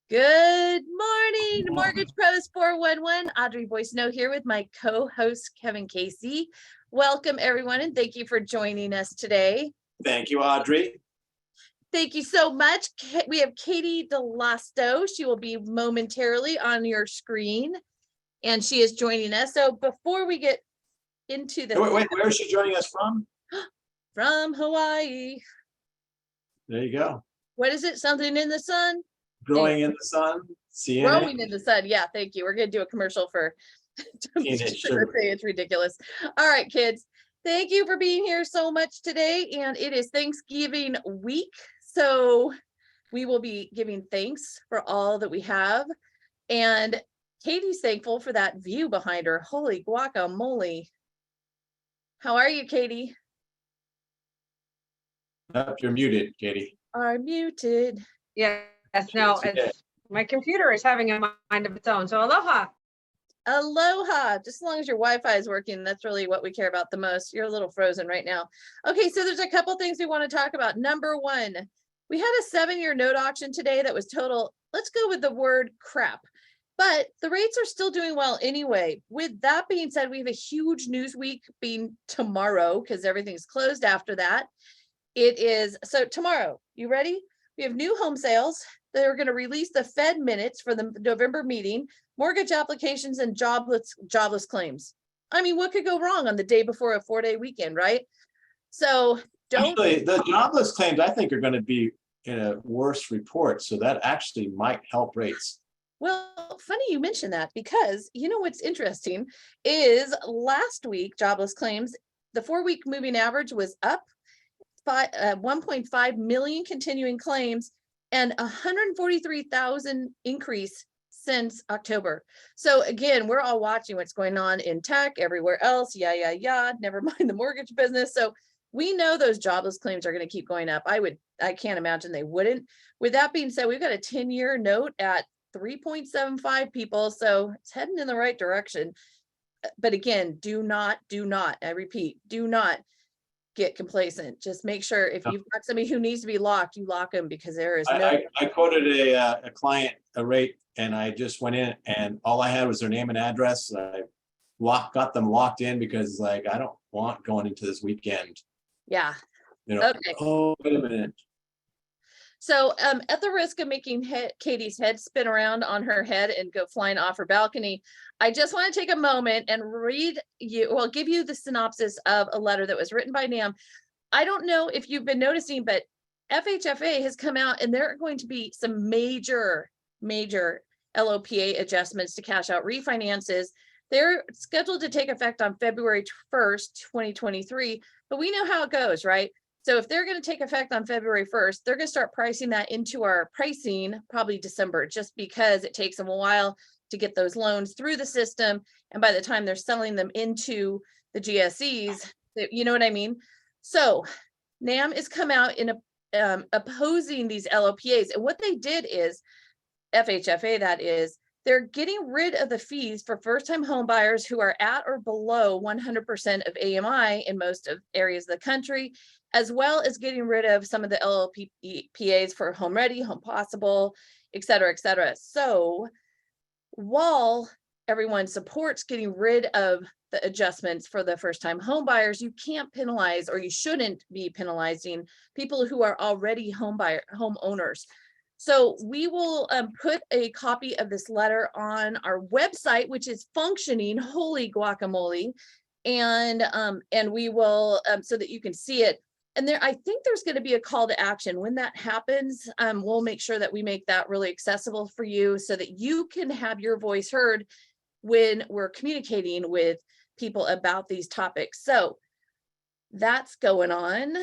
Good morning, Mortgage Pros 411. Audrey Boissonou here with my co-host, Kevin Casey. Welcome, everyone, and thank you for joining us today. Thank you, Audrey. Thank you so much. We have Katey Dallosto. She will be momentarily on your screen, and she is joining us. So before we get into the... Wait, where is she joining us from? From Hawaii. There you go. What is it? Something in the sun? Growing in the sun. Growing in the sun. Yeah, thank you. We're going to do a commercial for it's ridiculous. All right, kids. Thank you for being here so much today. And it is Thanksgiving week. So we will be giving thanks for all that we have. And Katey's thankful for that view behind her. Holy guacamole. How are you, Katey? Nope, you're muted, Katey. Are muted. Yes, no, my computer is having a mind of its own. So aloha. Aloha. Just as long as your Wi-Fi is working, that's really what we care about the most. You're a little frozen right now. Okay, so there's a couple things we want to talk about. Number one, we had a 7-year note auction today that was total, let's go with the word crap. But the rates are still doing well anyway. With that being said, we have a huge news week being tomorrow because everything's closed after that. It is, so tomorrow, you ready? We have new home sales. They're going to release the Fed minutes for the November meeting, mortgage applications, and jobless claims. I mean, what could go wrong on the day before a 4-day weekend, right? So actually, the jobless claims, I think, are going to be in a worse report. So that actually might help rates. Well, funny you mention that, because you know what's interesting is last week, jobless claims, the 4-week moving average was up 1.5 million continuing claims and 143,000 increase since October. So again, we're all watching what's going on in tech, everywhere else. Yeah. Never mind the mortgage business. So we know those jobless claims are going to keep going up. I can't imagine they wouldn't. With that being said, we've got a 10-year note at 3.75 people. So it's heading in the right direction. But again, do not, I repeat, do not get complacent. Just make sure if you've got somebody who needs to be locked, you lock them, because there is no... I quoted a client a rate, and I just went in and all I had was their name and address. I got them locked in because I don't want going into this weekend. Yeah. Okay. Oh, wait a minute. So at the risk of making Katey's head spin around on her head and go flying off her balcony, I just want to take a moment and give you the synopsis of a letter that was written by NAM. I don't know if you've been noticing, but FHFA has come out and there are going to be some major LOPA adjustments to cash out refinances. They're scheduled to take effect on February 1st, 2023, but we know how it goes, right? So if they're going to take effect on February 1st, they're going to start pricing that into our pricing probably December, just because it takes them a while to get those loans through the system. And by the time they're selling them into the GSEs, you know what I mean? So NAM has come out in opposing these LOPAs. And what they did is, FHFA that is, they're getting rid of the fees for first-time home buyers who are at or below 100% of AMI in most of areas of the country, as well as getting rid of some of the LLPAs for Home Ready, Home Possible, et cetera, et cetera. So while everyone supports getting rid of the adjustments for the first-time home buyers, you can't penalize, or you shouldn't be penalizing, people who are already homeowners. So we will put a copy of this letter on our website, which is functioning, holy guacamole, and we will so that you can see it. And I think there's going to be a call to action. When that happens, we'll make sure that we make that really accessible for you so that you can have your voice heard when we're communicating with people about these topics. So that's going on.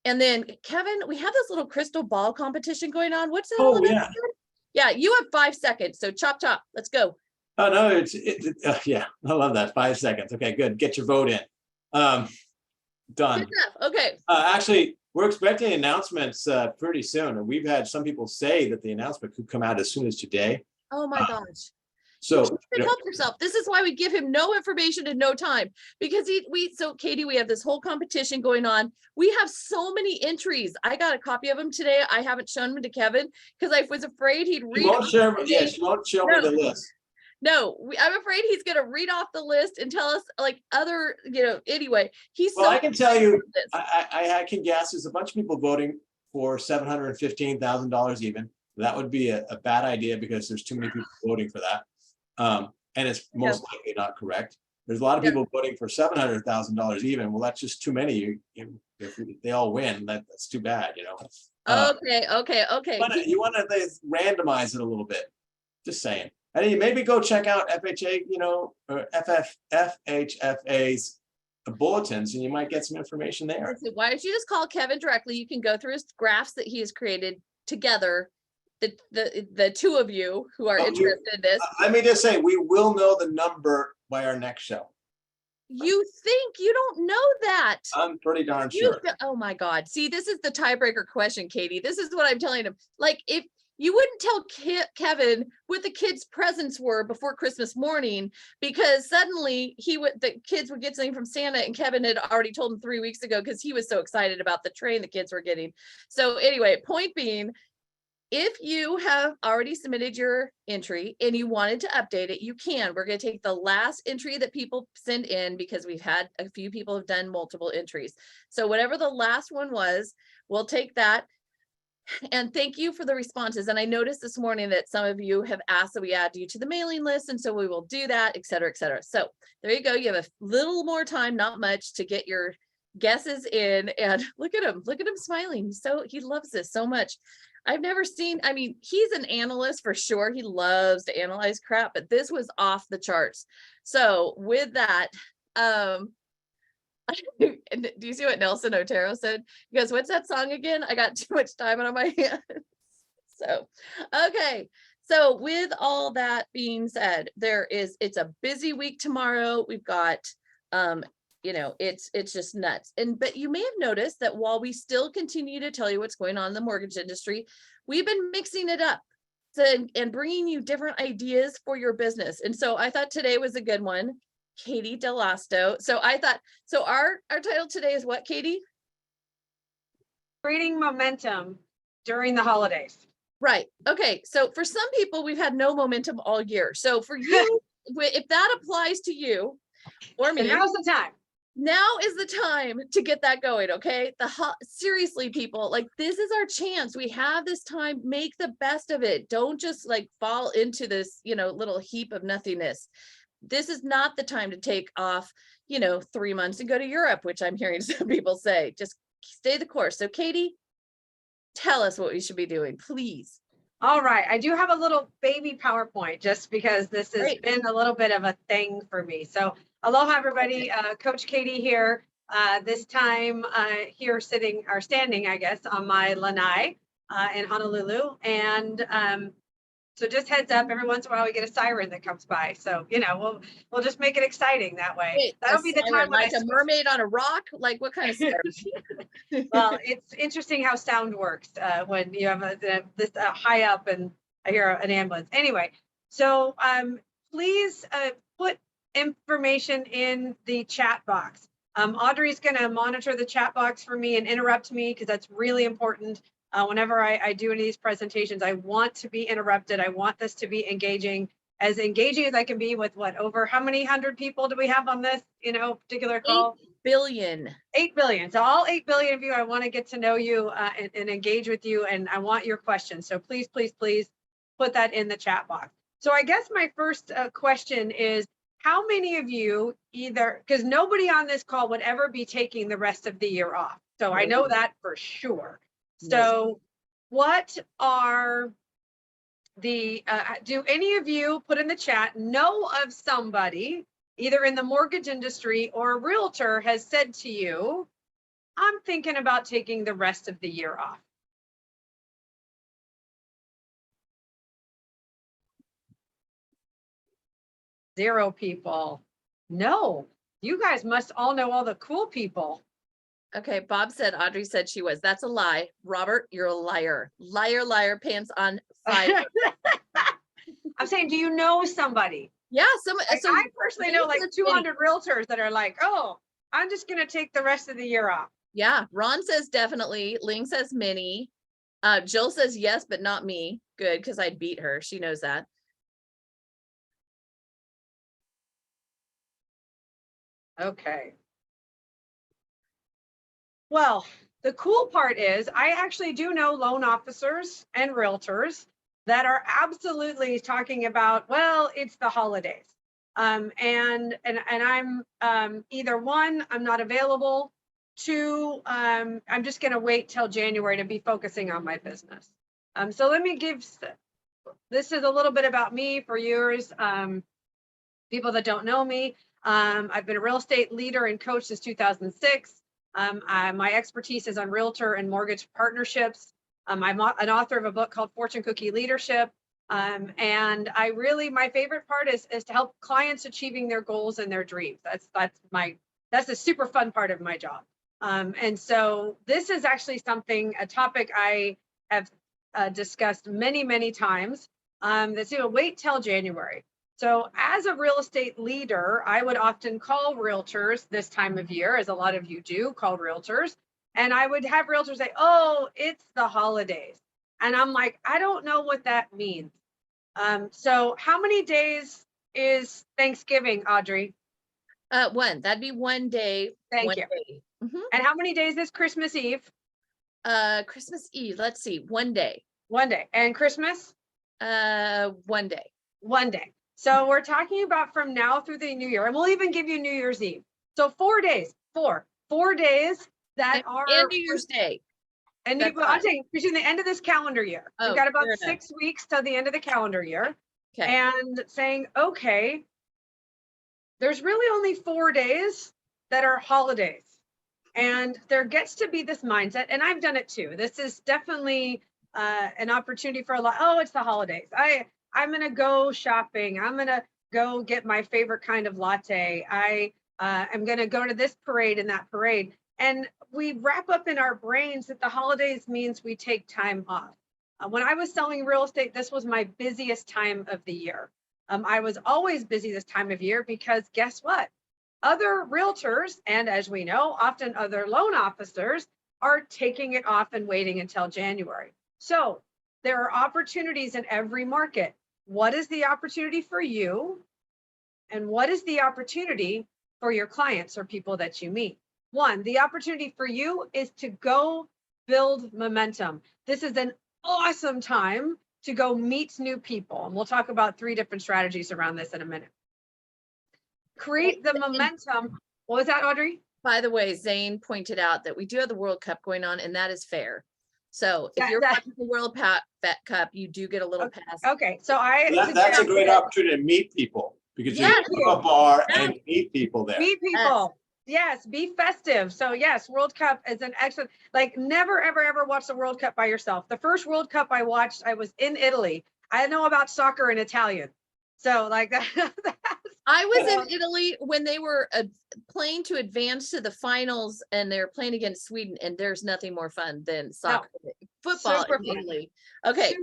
And then, Kevin, we have this little crystal ball competition going on. What's that all about? Yeah. Yeah, you have 5 seconds. So chop. Let's go. Oh, no, yeah, I love that. 5 seconds. Okay, good. Get your vote in. Done. Good enough. Okay. Actually, we're expecting announcements pretty soon. And we've had some people say that the announcement could come out as soon as today. Oh, my gosh. So, Help yourself. This is why we give him no information and no time, because so Katey, we have this whole competition going on. We have so many entries. I got a copy of them today. I haven't shown them to Kevin because I was afraid he'd read. she won't share, yeah, she won't show me the list. No, I'm afraid he's going to read off the list and tell us like other, anyway, he's Well, so I can tell you, this. I can guess there's a bunch of people voting for $715,000 even. That would be a bad idea because there's too many people voting for that. And it's most likely not correct. There's a lot of people voting for $700,000 even. Well, that's just too many. If they all win, that's too bad, Okay. You want to randomize it a little bit. Just saying. And you maybe go check out FHA, or FHFA's bulletins, and you might get some information there. Why don't you just call Kevin directly? You can go through his graphs that he has created together. The two of you who are interested in this. Let me just say, we will know the number by our next show. You think you don't know that? I'm pretty darn sure. Oh my God. See, this is the tiebreaker question, Katey. This is what I'm telling him. Like, if you wouldn't tell Kevin what the kids' presents were before Christmas morning, because suddenly the kids would get something from Santa, and Kevin had already told him 3 weeks ago because he was so excited about the train the kids were getting. So anyway, point being, if you have already submitted your entry and you wanted to update it, you can. We're going to take the last entry that people send in because we've had a few people have done multiple entries. So whatever the last one was, we'll take that. And thank you for the responses. And I noticed this morning that some of you have asked that we add you to the mailing list. And so we will do that, et cetera, et cetera. So there you go. You have a little more time, not much, to get your guesses in. And look at him smiling. He loves this so much. I've never seen, he's an analyst for sure. He loves to analyze crap, but this was off the charts. So with that, do you see what Nelson Otero said? He goes, what's that song again? I got too much time on my hands. So, okay. So with all that being said, it's a busy week tomorrow. We've got, it's just nuts. But you may have noticed that while we still continue to tell you what's going on in the mortgage industry, we've been mixing it up and bringing you different ideas for your business. And so I thought today was a good one. Katey Dallosto. So our title today is what, Katey? Creating momentum during the holidays. Right. Okay. So for some people, we've had no momentum all year. So for you, if that applies to you or me, and now's the time. Now is the time to get that going. Okay. Seriously, people, like, this is our chance. We have this time. Make the best of it. Don't just like fall into this, little heap of nothingness. This is not the time to take off, 3 months and go to Europe, which I'm hearing some people say. Just stay the course. So Katey, tell us what we should be doing, please. All right. I do have a little baby PowerPoint just because this has been a little bit of a thing for me. So aloha, everybody. Coach Katey here. This time here standing, I guess, on my lanai in Honolulu. And so just heads up, every once in a while we get a siren that comes by. So, we'll just make it exciting that way. Wait, that'll be the time. Like a mermaid on a rock? Like what kind of siren? Well, it's interesting how sound works when you have this high up and I hear an ambulance. Anyway, so please put information in the chat box. Audrey's going to monitor the chat box for me and interrupt me because that's really important. Whenever I do any of these presentations, I want to be interrupted. I want this to be engaging as I can be with over how many hundred people do we have on this, particular call? 8 billion. 8 billion. So all 8 billion of you, I want to get to know you and engage with you. And I want your questions. So please, please, please put that in the chat box. So I guess my first question is, how many of you because nobody on this call would ever be taking the rest of the year off. So I know that for sure. So what are do any of you put in the chat know of somebody either in the mortgage industry or a realtor has said to you, I'm thinking about taking the rest of the year off? Zero people. No, you guys must all know all the cool people. Okay, Bob said Audrey said she was. That's a lie. Robert, you're a liar. Liar, liar, pants on fire. I'm saying, do you know somebody? Yeah, Like, so I personally know like Ling says 200 realtors that are like, oh, I'm just going to take the rest of the year off. yeah, Ron says definitely. Ling says many. Jill says yes, but not me. Good, because I'd beat her. She knows that. Okay. Well, the cool part is I actually do know loan officers and realtors that are absolutely talking about, well, it's the holidays. And I'm either one, I'm not available. Two, I'm just going to wait till January to be focusing on my business. So let me give, this is a little bit about me for yours. People that don't know me, I've been a real estate leader and coach since 2006. My expertise is on realtor and mortgage partnerships. I'm an author of a book called Fortune Cookie Leadership. And I really, my favorite part is to help clients achieving their goals and their dreams. That's a super fun part of my job. And so this is actually a topic I have discussed many, many times. That's, wait till January. So as a real estate leader, I would often call realtors this time of year, as a lot of you do, call realtors. And I would have realtors say, oh, it's the holidays. And I'm like, I don't know what that means. So how many days is Thanksgiving, Audrey? One. That'd be one day. Thank you. And how many days is Christmas Eve? Christmas Eve. Let's see. One day. One day. And Christmas? 1 day. 1 day. So we're talking about from now through the new year, and we'll even give you New Year's Eve. So 4 days, four days that are New Year's Day. And I'm saying between the end of this calendar year, we've got about 6 weeks till the end of the calendar year. Okay. And saying, okay, there's really only 4 days that are holidays. And there gets to be this mindset, and I've done it too. This is definitely an opportunity for a lot. Oh, it's the holidays. I'm going to go shopping. I'm going to go get my favorite kind of latte. I'm going to go to this parade and that parade. And we wrap up in our brains that the holidays means we take time off. When I was selling real estate, this was my busiest time of the year. I was always busy this time of year because guess what? Other realtors, and as we know, often other loan officers are taking it off and waiting until January. So there are opportunities in every market. What is the opportunity for you? And what is the opportunity for your clients or people that you meet? One, the opportunity for you is to go build momentum. This is an awesome time to go meet new people. And we'll talk about 3 different strategies around this in a minute. Create the momentum. What was that, Audrey? By the way, Zane pointed out that we do have the World Cup going on, and that is fair. So if you're watching the World Cup, you do get a little pass. Okay, so that's a great opportunity to meet people because you can go to a bar and meet people there. Meet people. Yes, be festive. So yes, World Cup is an excellent, like never, ever, ever watch the World Cup by yourself. The first World Cup I watched, I was in Italy. I know about soccer and Italian. So like that. I was in Italy when they were playing to advance to the finals, and they're playing against Sweden, and there's nothing more fun than soccer, football in Italy. Okay,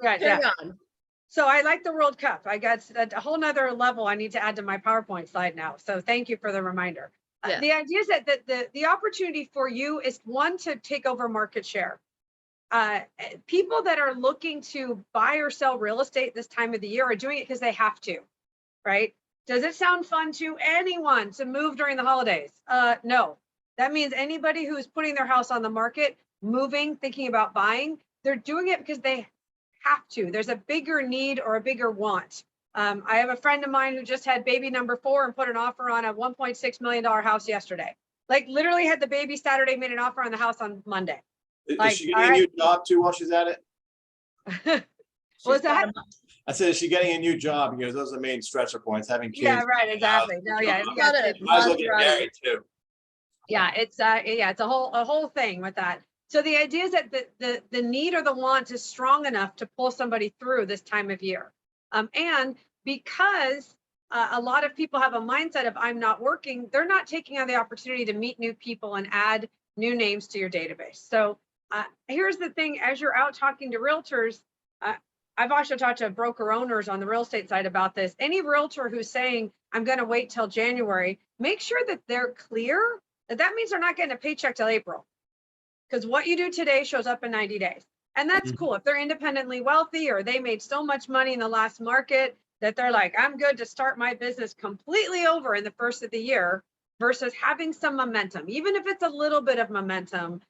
carry on. So I like the World Cup. I got a whole nother level I need to add to my PowerPoint slide now. So thank you for the reminder. The idea is that the opportunity for you is one, to take over market share. People that are looking to buy or sell real estate this time of the year are doing it because they have to, right? Does it sound fun to anyone to move during the holidays? No. That means anybody who's putting their house on the market, moving, thinking about buying, they're doing it because they have to. There's a bigger need or a bigger want. I have a friend of mine who just had baby number 4 and put an offer on a $1.6 million house yesterday. Like literally had the baby Saturday, made an offer on the house on Monday. Is she getting a new job too while she's at it? What was that? I said, is she getting a new job? Because those are the main stretcher points, having kids. Yeah, right, exactly. No, yeah. Might as well get married too. Yeah, it's a whole thing with that. So the idea is that the need or the want is strong enough to pull somebody through this time of year. And because a lot of people have a mindset of I'm not working, they're not taking on the opportunity to meet new people and add new names to your database. So here's the thing, as you're out talking to realtors, I've also talked to broker owners on the real estate side about this. Any realtor who's saying, I'm going to wait till January, make sure that they're clear that that means they're not getting a paycheck till April. Because what you do today shows up in 90 days. And that's cool. If they're independently wealthy or they made so much money in the last market that they're like, I'm good to start my business completely over in the first of the year versus having some momentum. Even if it's a little bit of momentum,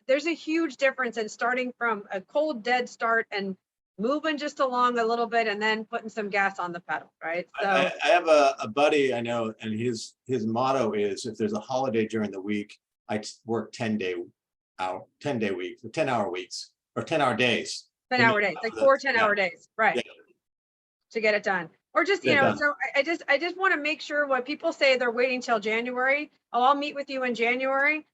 there's a huge difference in starting from a cold, dead start and moving just along a little bit and then putting some gas on the pedal, right? So I have a buddy I know, and his motto is, if there's a holiday during the week, I work 10-day weeks, 10-hour weeks, or 10-hour days. 10-hour days, like 4 10-hour days, right? Yeah. To get it done. Or just, you know, so I just want to make sure when people say they're waiting till January, oh, I'll meet with you in January.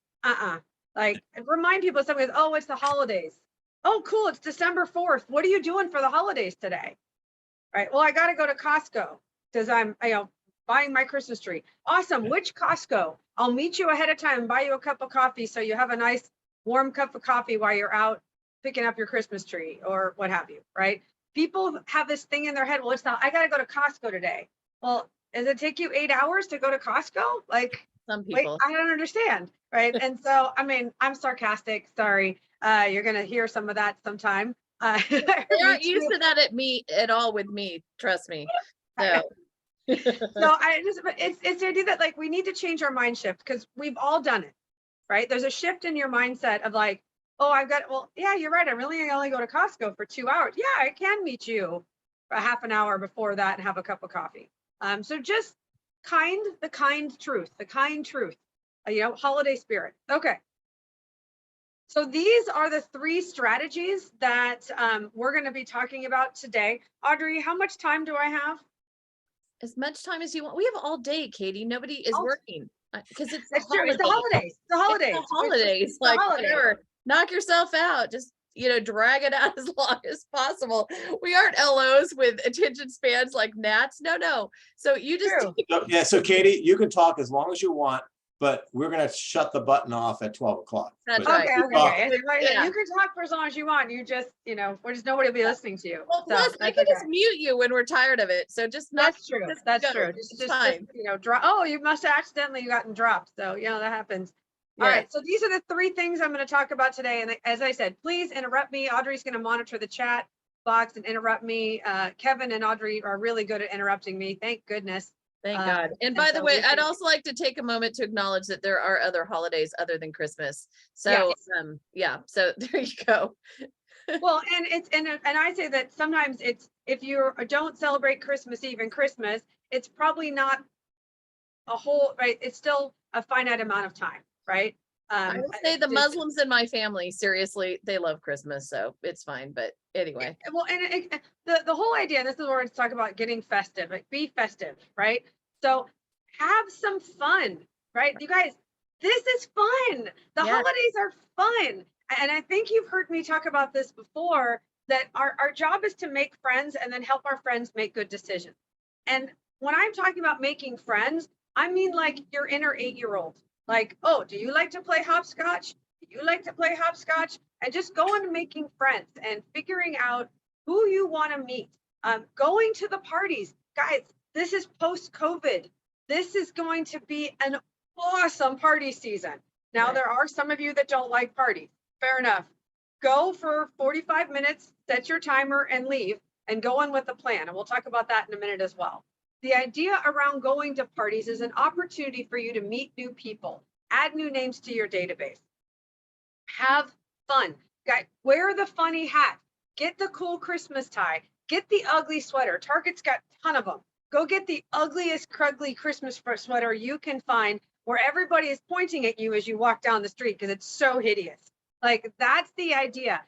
Like remind people, something, oh, it's the holidays. Oh, cool. It's December 4th. What are you doing for the holidays today? Right. Well, I got to go to Costco because I'm, buying my Christmas tree. Awesome. Which Costco? I'll meet you ahead of time and buy you a cup of coffee so you have a nice warm cup of coffee while you're out picking up your Christmas tree or what have you, right? People have this thing in their head, well, it's not, I got to go to Costco today. Well, does it take you 8 hours to go to Costco? Like, Some people. wait, I don't understand, right? And so, I mean, I'm sarcastic, sorry. You're going to hear some of that sometime. They aren't used to that at all with me, trust me. So. So it's the idea that like, we need to change our mind shift because we've all done it, right? There's a shift in your mindset of like, oh, well, yeah, you're right. I really only go to Costco for 2 hours. Yeah, I can meet you for a half an hour before that and have a cup of coffee. So just the kind truth, holiday spirit. Okay. So these are the 3 strategies that we're going to be talking about today. Audrey, how much time do I have? As much time as you want. We have all day, Katey. Nobody is working because it's the true. It's the holidays. The holidays. It's the holidays. Like whatever. Knock yourself out. Just drag it out as long as possible. We aren't LOs with attention spans like gnats. No. So you just yeah. So Katey, you can talk as long as you want, but we're gonna shut the button off at 12 o'clock. That's right. Okay. Yeah. You can talk for as long as you want. You just, nobody will be listening to you. Well, plus we can just mute you when we're tired of it. So just not. That's true. That's true. Just drop. Oh, you must have accidentally gotten dropped. So that happens. All right. So these are the 3 things I'm going to talk about today. And as I said, please interrupt me. Audrey's going to monitor the chat box and interrupt me. Kevin and Audrey are really good at interrupting me. Thank goodness. Thank God. And by the way, I'd also like to take a moment to acknowledge that there are other holidays other than Christmas. So so there you go. Well, and I say that sometimes if you don't celebrate Christmas Eve and Christmas, it's probably not a whole, right? It's still a finite amount of time, right? I would say the Muslims in my family, seriously, they love Christmas, so it's fine. But anyway. Well, and the whole idea, this is where we're going to talk about getting festive, like be festive, right? So have some fun, right? You guys, this is fun. The holidays are fun. And I think you've heard me talk about this before, that our job is to make friends and then help our friends make good decisions. And when I'm talking about making friends, I mean like your inner 8-year-old. Like, oh, do you like to play hopscotch? Do you like to play hopscotch? And just going to making friends and figuring out who you want to meet. Going to the parties. Guys, this is post-COVID. This is going to be an awesome party season. Now, there are some of you that don't like parties. Fair enough. Go for 45 minutes, set your timer and leave and go in with a plan. And we'll talk about that in a minute as well. The idea around going to parties is an opportunity for you to meet new people, add new names to your database. Have fun. Guys, wear the funny hat. Get the cool Christmas tie. Get the ugly sweater. Target's got a ton of them. Go get the ugliest, crugly Christmas sweater you can find where everybody is pointing at you as you walk down the street because it's so hideous. Like, that's the idea.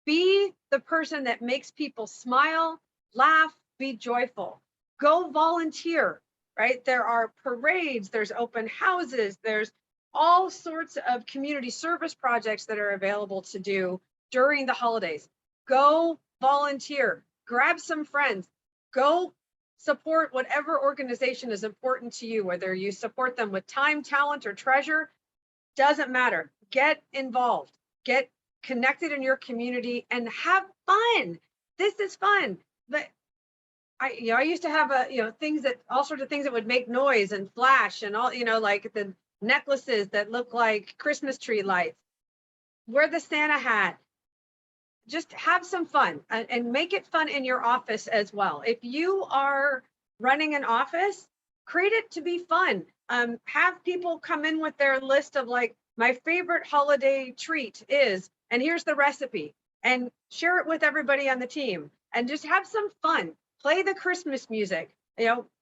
Be the person that makes people smile, laugh, be joyful. Go volunteer, right? There are parades, there's open houses, there's all sorts of community service projects that are available to do during the holidays. Go volunteer, grab some friends, go support whatever organization is important to you, whether you support them with time, talent, or treasure, doesn't matter. Get involved, get connected in your community and have fun. this is fun. But I used to have things that, all sorts of things that would make noise and flash and all, like the necklaces that look like Christmas tree lights. Wear the Santa hat. Just have some fun and make it fun in your office as well. If you are running an office, create it to be fun. Have people come in with their list of like, my favorite holiday treat is, and here's the recipe, and share it with everybody on the team, and just have some fun. Play the Christmas music.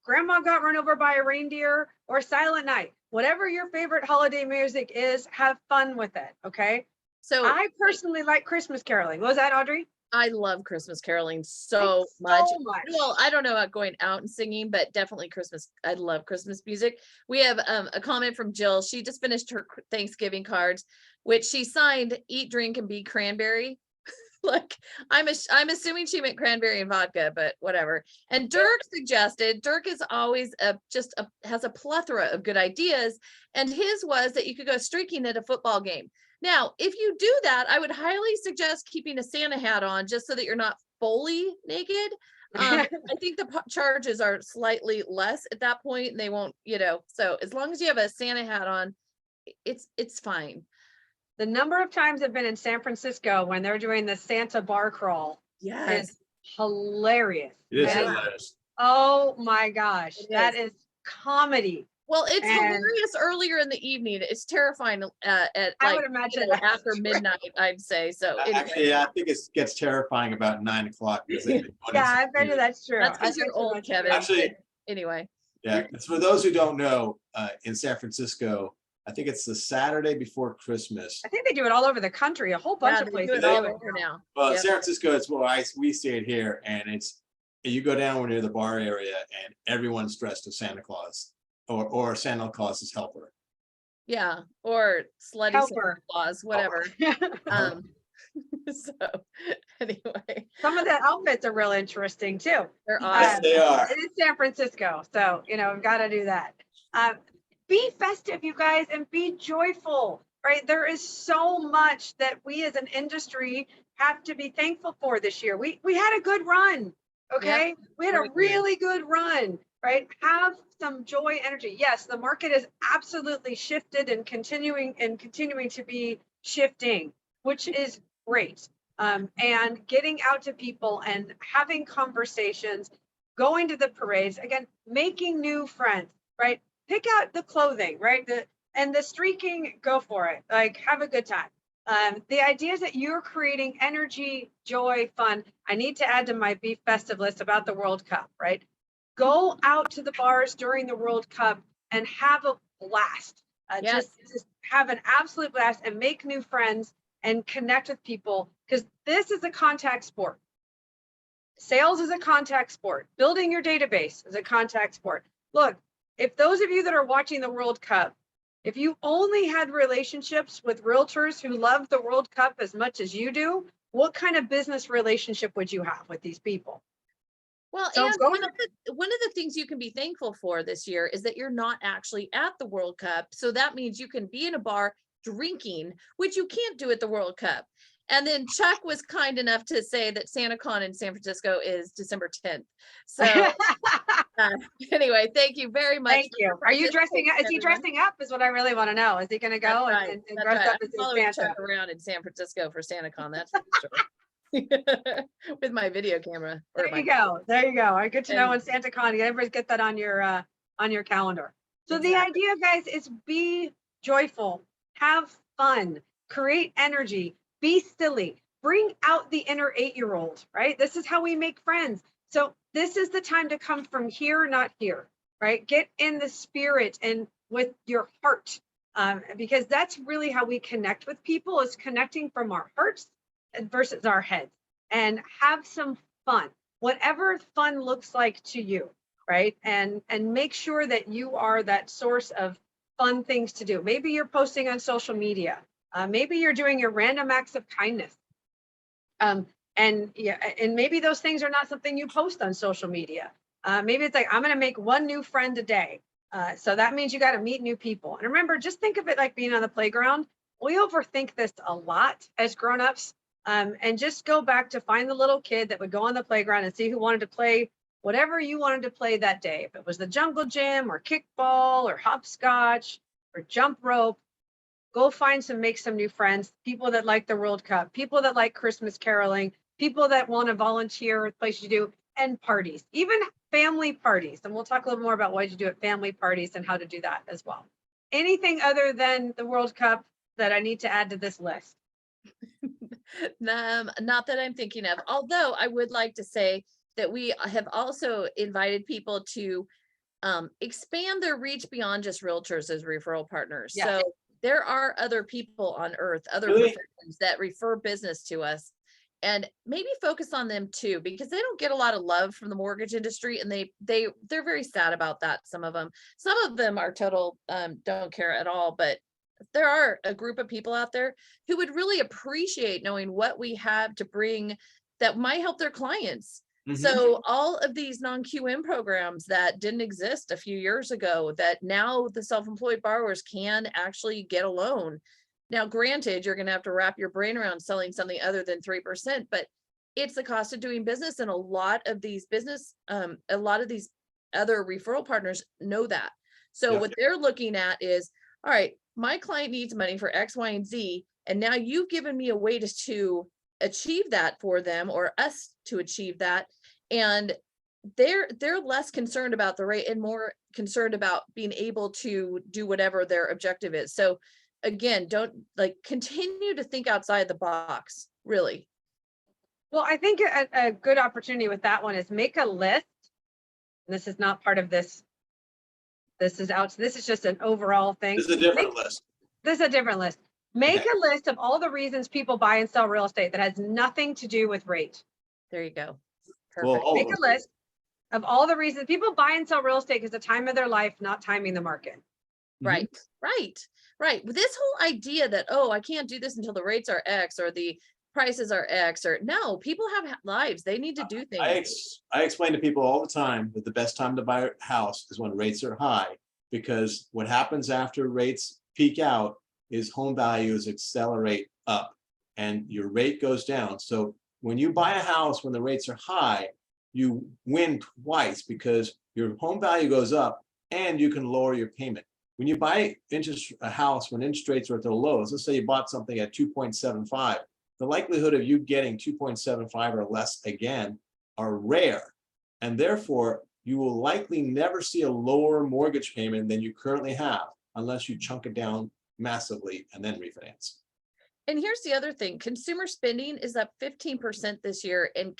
Grandma got run over by a reindeer, or Silent Night. Whatever your favorite holiday music is, have fun with it, okay? So I personally like Christmas caroling. What was that, Audrey? I love Christmas caroling so much. So much. Well, I don't know about going out and singing, but definitely Christmas. I love Christmas music. We have a comment from Jill. She just finished her Thanksgiving cards, which she signed "Eat, Drink, and Be Cranberry." Like, I'm assuming she meant cranberry and vodka, but whatever. And Dirk suggested, Dirk is always has a plethora of good ideas, and his was that you could go streaking at a football game. Now, if you do that, I would highly suggest keeping a Santa hat on, just so that you're not fully naked. I think the charges are slightly less at that point, and they won't, so as long as you have a Santa hat on, it's fine. The number of times I've been in San Francisco when they're doing the Santa bar crawl is hilarious. It is hilarious. Oh my gosh, that is comedy. Well, it's hilarious earlier in the evening. It's terrifying at I would imagine after midnight, I'd say. So Actually, yeah, I think it gets terrifying about 9 o'clock. Yeah, I bet you that's true. That's because you're old, Kevin. Actually, anyway. Yeah, it's for those who don't know, in San Francisco, I think it's the Saturday before Christmas. I think they do it all over the country, a whole bunch of places. Do it all over now. Well, San Francisco, it's where we see it here, and you go down near the bar area, and everyone's dressed as Santa Claus or Santa Claus's helper. Yeah, or slutty Santa Claus, whatever. So anyway, some of the outfits are real interesting too. They're awesome. Yes, they are. It is San Francisco, so we've got to do that. Be festive, you guys, and be joyful, right? There is so much that we as an industry have to be thankful for this year. We had a good run, okay? Yep. We had a really good run, right? Have some joy, energy. Yes, the market is absolutely shifted and continuing to be shifting, which is great. And getting out to people and having conversations, going to the parades, again, making new friends, right? Pick out the clothing, right? And the streaking, go for it. Like, have a good time. The idea is that you're creating energy, joy, fun. I need to add to my Be Festive list about the World Cup, right? Go out to the bars during the World Cup and have a blast. Just have an absolute blast and make new friends and connect with people, because this is a contact sport. Sales is a contact sport. Building your database is a contact sport. Look, if those of you that are watching the World Cup, if you only had relationships with realtors who love the World Cup as much as you do, what kind of business relationship would you have with these people? Well, so and one of the things you can be thankful for this year is that you're not actually at the World Cup. So that means you can be in a bar drinking, which you can't do at the World Cup. And then Chuck was kind enough to say that SantaCon in San Francisco is December 10th. So anyway, thank you very much. Thank you. Are you dressing up? Is he dressing up is what I really want to know. Is he going to go and dress up as Santa? Chuck around in San Francisco for SantaCon, that's for sure. With my video camera. There you go. There you go. Good to know when SantaCon, everybody get that on your calendar. So the idea, guys, is be joyful, have fun, create energy, be silly, bring out the inner 8-year-old, right? This is how we make friends. So this is the time to come from here, not here, right? Get in the spirit and with your heart, because that's really how we connect with people, is connecting from our hearts versus our heads, and have some fun, whatever fun looks like to you, right? And make sure that you are that source of fun things to do. Maybe you're posting on social media. Maybe you're doing your random acts of kindness. And maybe those things are not something you post on social media. Maybe it's like, I'm going to make one new friend a day. So that means you got to meet new people. And remember, just think of it like being on the playground. We overthink this a lot as grownups. And just go back to find the little kid that would go on the playground and see who wanted to play whatever you wanted to play that day. If it was the jungle gym or kickball or hopscotch or jump rope, go make some new friends, people that like the World Cup, people that like Christmas caroling, people that want to volunteer at places you do, and parties, even family parties. And we'll talk a little more about what you do at family parties and how to do that as well. Anything other than the World Cup that I need to add to this list? Not that I'm thinking of, although I would like to say that we have also invited people to expand their reach beyond just realtors as referral partners. Yeah. So there are other people on earth, other Really? professions that refer business to us, and maybe focus on them too, because they don't get a lot of love from the mortgage industry, and they're very sad about that. Some of them are total don't care at all, but there are a group of people out there who would really appreciate knowing what we have to bring that might help their clients. Mhm. So all of these non-QM programs that didn't exist a few years ago, that now the self-employed borrowers can actually get a loan. Now, granted, you're going to have to wrap your brain around selling something other than 3%, but it's the cost of doing business. And a lot of these other referral partners know that. So Yeah. what they're looking at is, all right, my client needs money for X, Y, and Z. And now you've given me a way to achieve that for them, or us to achieve that. And they're less concerned about the rate and more concerned about being able to do whatever their objective is. So again, don't continue to think outside the box, really. Well, I think a good opportunity with that one is make a list. This is not part of this. This is just an overall thing. This is a different list. This is a different list. Make a list of all the reasons people buy and sell real estate that has nothing to do with rate. There you go. Well, Perfect. Make a list of all the reasons people buy and sell real estate because the time of their life, not timing the market. Right. This whole idea that, oh, I can't do this until the rates are X or the prices are X, or no, people have lives. They need to do things. I explain to people all the time that the best time to buy a house is when rates are high, because what happens after rates peak out is home values accelerate up and your rate goes down. So when you buy a house when the rates are high, you win twice, because your home value goes up and you can lower your payment. When you buy a house when interest rates are at their lows, let's say you bought something at 2.75, the likelihood of you getting 2.75 or less again are rare. And therefore, you will likely never see a lower mortgage payment than you currently have, unless you chunk it down massively and then refinance. And here's the other thing, consumer spending is up 15% this year, and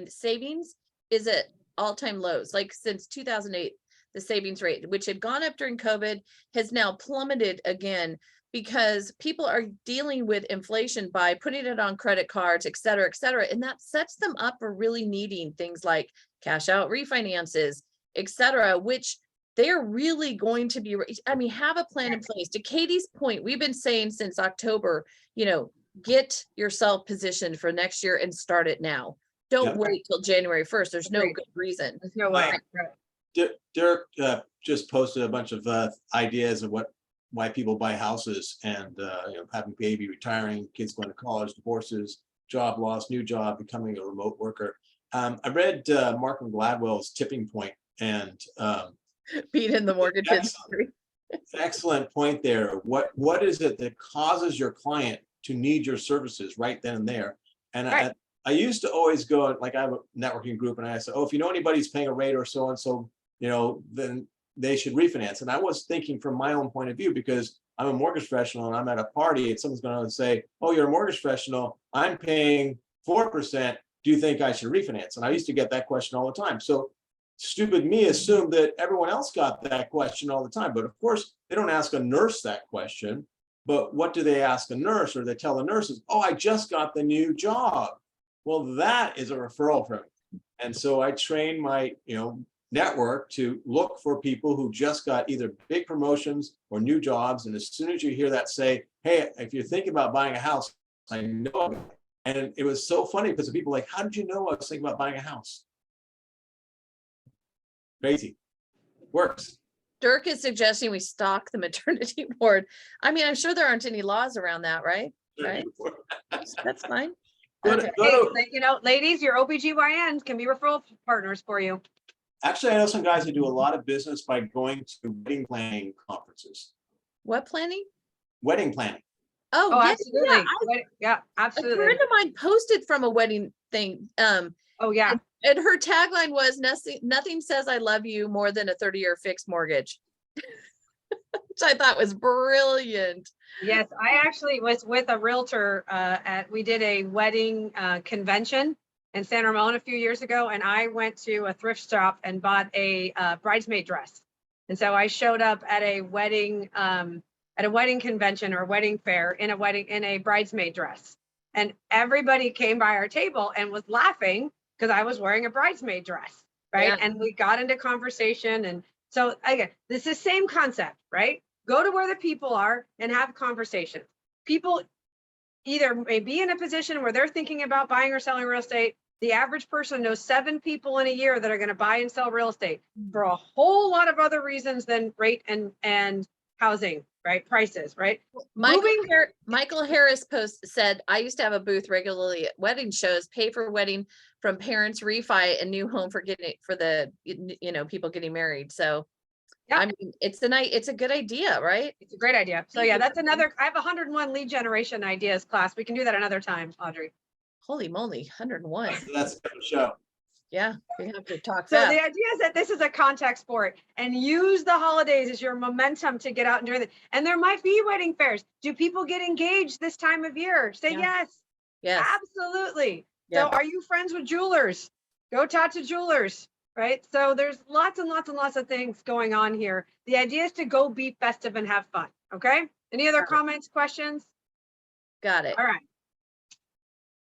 savings is at all-time lows. Like since 2008, the savings rate, which had gone up during COVID, has now plummeted again, because people are dealing with inflation by putting it on credit cards, et cetera, and that sets them up for really needing things like cash out refinances, et cetera, which they're really going to be, have a plan in place. To Katey's point, we've been saying since October, get yourself positioned for next year and start it now. Don't wait till January 1st. There's no good reason. There's no way. Dirk just posted a bunch of ideas of why people buy houses, and having baby, retiring, kids going to college, divorces, job loss, new job, becoming a remote worker. I read Malcolm Gladwell's Tipping Point, and being in the mortgage industry. Excellent point there. What is it that causes your client to need your services right then and there? And right. I used to always go, like, I have a networking group, and I said, oh, if you know anybody's paying a rate or so and so, then they should refinance. And I was thinking from my own point of view, because I'm a mortgage professional and I'm at a party and someone's going to say, oh, you're a mortgage professional, I'm paying 4%. Do you think I should refinance? And I used to get that question all the time. So stupid me assumed that everyone else got that question all the time. But of course, they don't ask a nurse that question. But what do they ask a nurse? Or they tell the nurses, oh, I just got the new job. Well, that is a referral from me. And so I train my network to look for people who just got either big promotions or new jobs. And as soon as you hear that, say, hey, if you're thinking about buying a house, I know. And it was so funny because the people were like, how did you know I was thinking about buying a house? Crazy. Works. Dirk is suggesting we stock the maternity ward. I'm sure there aren't any laws around that, right? right? That's fine. Go Okay. to- go Hey, to- you know, ladies, your OBGYNs can be referral partners for you. Actually, I know some guys who do a lot of business by going to wedding planning conferences. What planning? Wedding planning. Oh, Oh, yeah, absolutely. yeah. Yeah, A absolutely. friend of mine posted from a wedding thing. Oh, yeah. And her tagline was nothing says I love you more than a 30-year fixed mortgage. Which I thought was brilliant. Yes, I actually was with a realtor we did a wedding convention in San Ramon a few years ago, and I went to a thrift shop and bought a bridesmaid dress. And so I showed up at a wedding convention or wedding fair in a bridesmaid dress. And everybody came by our table and was laughing because I was wearing a bridesmaid dress, right? Yeah. And we got into conversation. And so again, this is the same concept, right? Go to where the people are and have conversations. People either may be in a position where they're thinking about buying or selling real estate. The average person knows 7 people in a year that are going to buy and sell real estate for a whole lot of other reasons than rate and housing, right? Prices, right? Michael Harris said, I used to have a booth regularly at wedding shows, pay for wedding from parents, refi, and new home for the people getting married. So Yeah. I mean, it's a good idea, right? It's a great idea. So yeah, that's another, I have 101 lead generation ideas class. We can do that another time, Audrey. Holy moly, 101. That's a different show. Yeah, we have to talk So fast. the idea is that this is a contact sport and use the holidays as your momentum to get out and do it. And there might be wedding fairs. Do people get engaged this time of year? Say Yeah. yes. Yes. Absolutely. Yeah. So are you friends with jewelers? Go talk to jewelers, right? So there's lots and lots and lots of things going on here. The idea is to go be festive and have fun. Okay. Any other comments, questions? Got it. All right.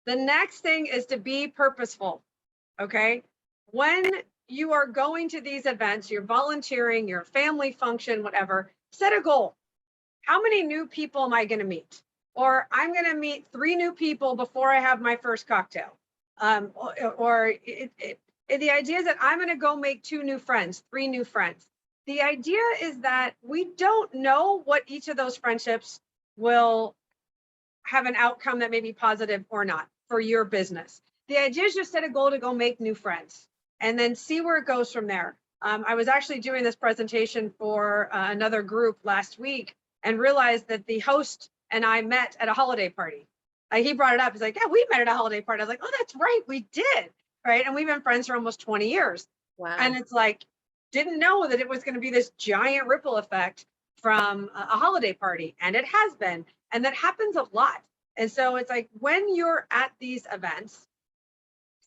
The next thing is to be purposeful. Okay. When you are going to these events, you're volunteering, your family function, whatever, set a goal. How many new people am I going to meet? Or I'm going to meet 3 new people before I have my first cocktail. The idea is that I'm going to go make 2 new friends, 3 new friends. The idea is that we don't know what each of those friendships will have an outcome that may be positive or not for your business. The idea is just set a goal to go make new friends and then see where it goes from there. I was actually doing this presentation for another group last week and realized that the host and I met at a holiday party. He brought it up. He's like, yeah, we met at a holiday party. I was like, oh, that's right, we did. Right. And we've been friends for almost 20 years. Wow. And it's like, didn't know that it was going to be this giant ripple effect from a holiday party. And it has been. And that happens a lot. And so it's like, when you're at these events,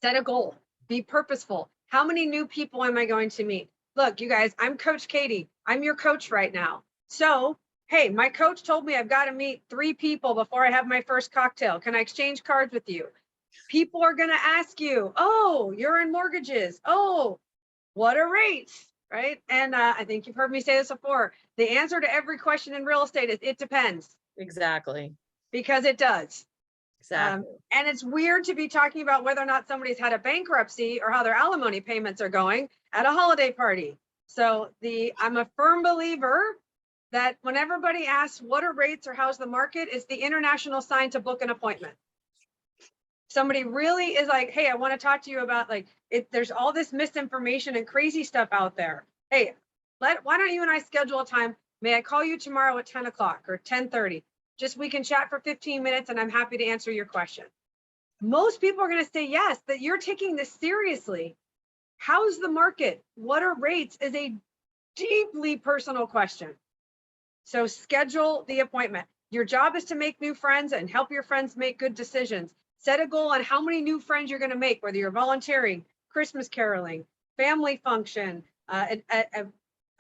set a goal, be purposeful. How many new people am I going to meet? Look, you guys, I'm Coach Katey. I'm your coach right now. So, hey, my coach told me I've got to meet 3 people before I have my first cocktail. Can I exchange cards with you? People are going to ask you, oh, you're in mortgages. Oh, what are rates? Right. And I think you've heard me say this before. The answer to every question in real estate is it depends. Exactly. Because it does. Exactly. And it's weird to be talking about whether or not somebody's had a bankruptcy or how their alimony payments are going at a holiday party. So I'm a firm believer that when everybody asks what are rates or how's the market, it's the international sign to book an appointment. Somebody really is like, hey, I want to talk to you about there's all this misinformation and crazy stuff out there. Hey, why don't you and I schedule a time? May I call you tomorrow at 10 o'clock or 10:30? Just we can chat for 15 minutes and I'm happy to answer your question. Most people are going to say yes, that you're taking this seriously. How's the market? What are rates is a deeply personal question. So schedule the appointment. Your job is to make new friends and help your friends make good decisions. Set a goal on how many new friends you're going to make, whether you're volunteering, Christmas caroling, family function, a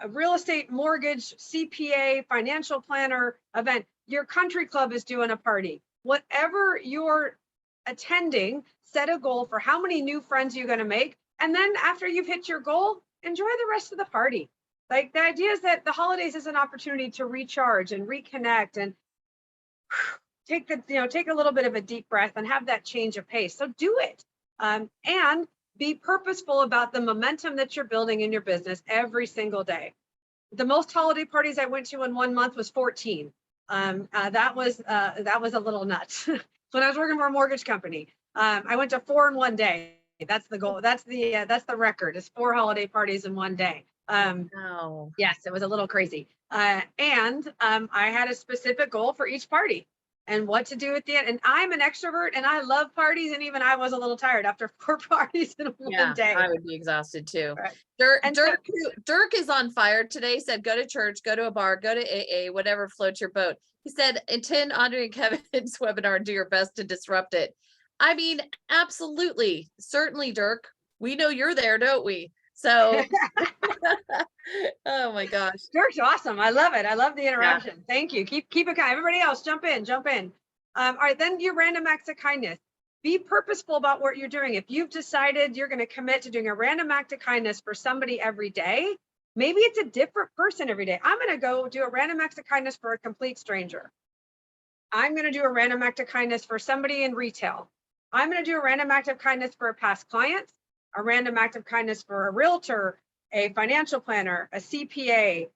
real estate mortgage, CPA, financial planner event. Your country club is doing a party. Whatever you're attending, set a goal for how many new friends you're going to make. And then after you've hit your goal, enjoy the rest of the party. Like, the idea is that the holidays is an opportunity to recharge and reconnect and take a little bit of a deep breath and have that change of pace. So do it. And be purposeful about the momentum that you're building in your business every single day. The most holiday parties I went to in 1 month was 14. That was a little nuts. When I was working for a mortgage company, I went to 4 in one day. That's the goal. That's the record, is 4 holiday parties in one day. Wow. Yes, it was a little crazy. I had a specific goal for each party and what to do at the end. And I'm an extrovert and I love parties. And even I was a little tired after 4 parties in one day. I would be exhausted too. Right. Dirk is on fire today. Said, go to church, go to a bar, go to AA, whatever floats your boat. He said, attend Audrey and Kevin's webinar and do your best to disrupt it. I mean, absolutely. Certainly, Dirk. We know you're there, don't we? So, oh my gosh. Dirk's awesome. I love it. I love the interaction. Yeah. Thank you. Keep it kind. Everybody else, jump in. All right, then your random acts of kindness. Be purposeful about what you're doing. If you've decided you're going to commit to doing a random act of kindness for somebody every day, maybe it's a different person every day. I'm going to go do a random act of kindness for a complete stranger. I'm going to do a random act of kindness for somebody in retail. I'm going to do a random act of kindness for a past client, a random act of kindness for a realtor, a financial planner, a CPA,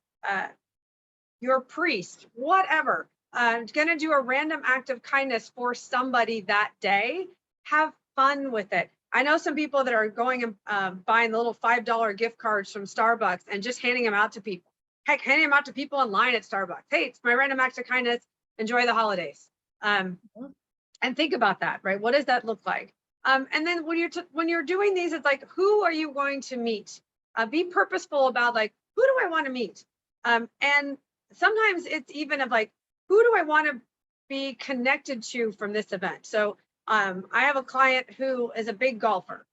your priest, whatever. I'm going to do a random act of kindness for somebody that day. Have fun with it. I know some people that are going and buying the little $5 gift cards from Starbucks and just handing them out to people. Heck, handing them out to people in line at Starbucks. Hey, it's my random act of kindness. Enjoy the holidays. And think about that, right? What does that look like? And then when you're doing these, it's like, who are you going to meet? Be purposeful about, like, who do I want to meet? And sometimes it's even of like, who do I want to be connected to from this event? So I have a client who is a big golfer.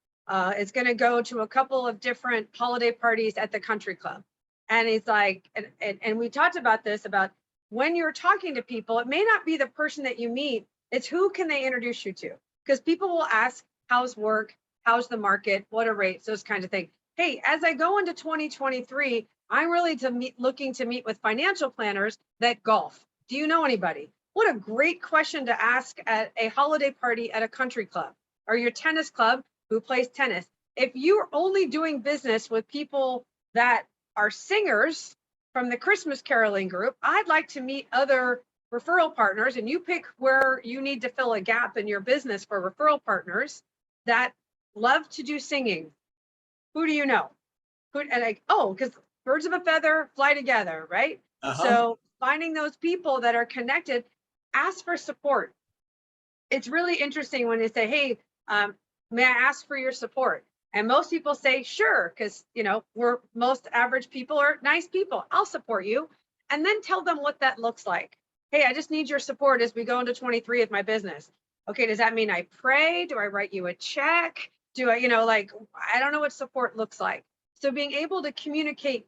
Is going to go to a couple of different holiday parties at the country club. And he's like, and we talked about this, about when you're talking to people, it may not be the person that you meet, it's who can they introduce you to? Because people will ask, how's work? How's the market? What are rates? Those kinds of things. Hey, as I go into 2023, I'm really looking to meet with financial planners that golf. Do you know anybody? What a great question to ask at a holiday party at a country club, or your tennis club who plays tennis. If you're only doing business with people that are singers from the Christmas caroling group, I'd like to meet other referral partners, and you pick where you need to fill a gap in your business for referral partners that love to do singing. Who do you know? Because birds of a feather fly together, right? So finding those people that are connected, ask for support. It's really interesting when they say, hey, may I ask for your support? And most people say, sure, because, most average people are nice people. I'll support you. And then tell them what that looks like. Hey, I just need your support as we go into 23 with my business. Okay, does that mean I pray? Do I write you a check? Do I, I don't know what support looks like. So being able to communicate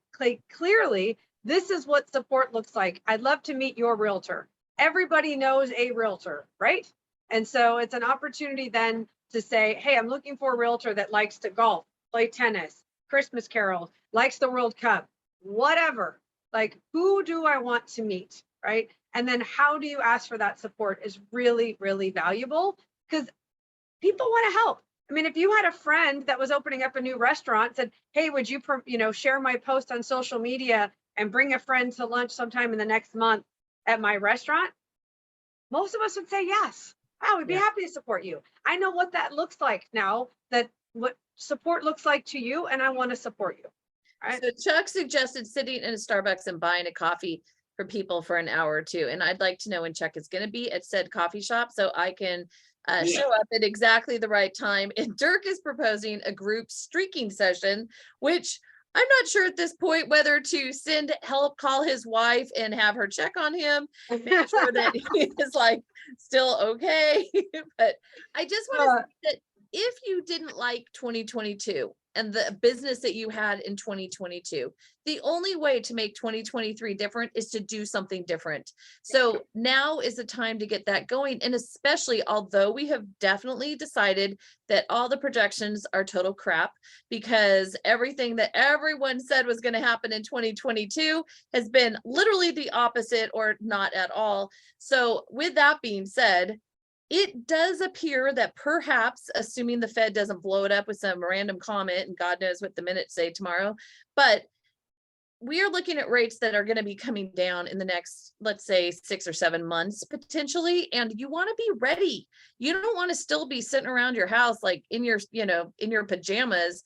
clearly, this is what support looks like. I'd love to meet your realtor. Everybody knows a realtor, right? And so it's an opportunity then to say, hey, I'm looking for a realtor that likes to golf, play tennis, Christmas carols, likes the World Cup, whatever. Like, who do I want to meet, right? And then how do you ask for that support is really, really valuable, because people want to help. I mean, if you had a friend that was opening up a new restaurant, said, hey, would you, share my post on social media and bring a friend to lunch sometime in the next month at my restaurant? Most of us would say yes. I would be happy to support you. I know what that looks like now, that what support looks like to you, and I want to support you. Right? So Chuck suggested sitting in a Starbucks and buying a coffee for people for an hour or two. And I'd like to know when Chuck is going to be at said coffee shop so I can show up at exactly the right time. And Dirk is proposing a group streaking session, which I'm not sure at this point whether to send help, call his wife and have her check on him, make sure that he is still okay. But I just want to say that if you didn't like 2022 and the business that you had in 2022, the only way to make 2023 different is to do something different. So now is the time to get that going. And especially, although we have definitely decided that all the projections are total crap, because everything that everyone said was going to happen in 2022 has been literally the opposite or not at all. So with that being said, it does appear that perhaps, assuming the Fed doesn't blow it up with some random comment, and God knows what the minutes say tomorrow, but we are looking at rates that are going to be coming down in the next, let's say 6 or 7 months potentially. And you want to be ready. You don't want to still be sitting around your house, like in your, in your pajamas,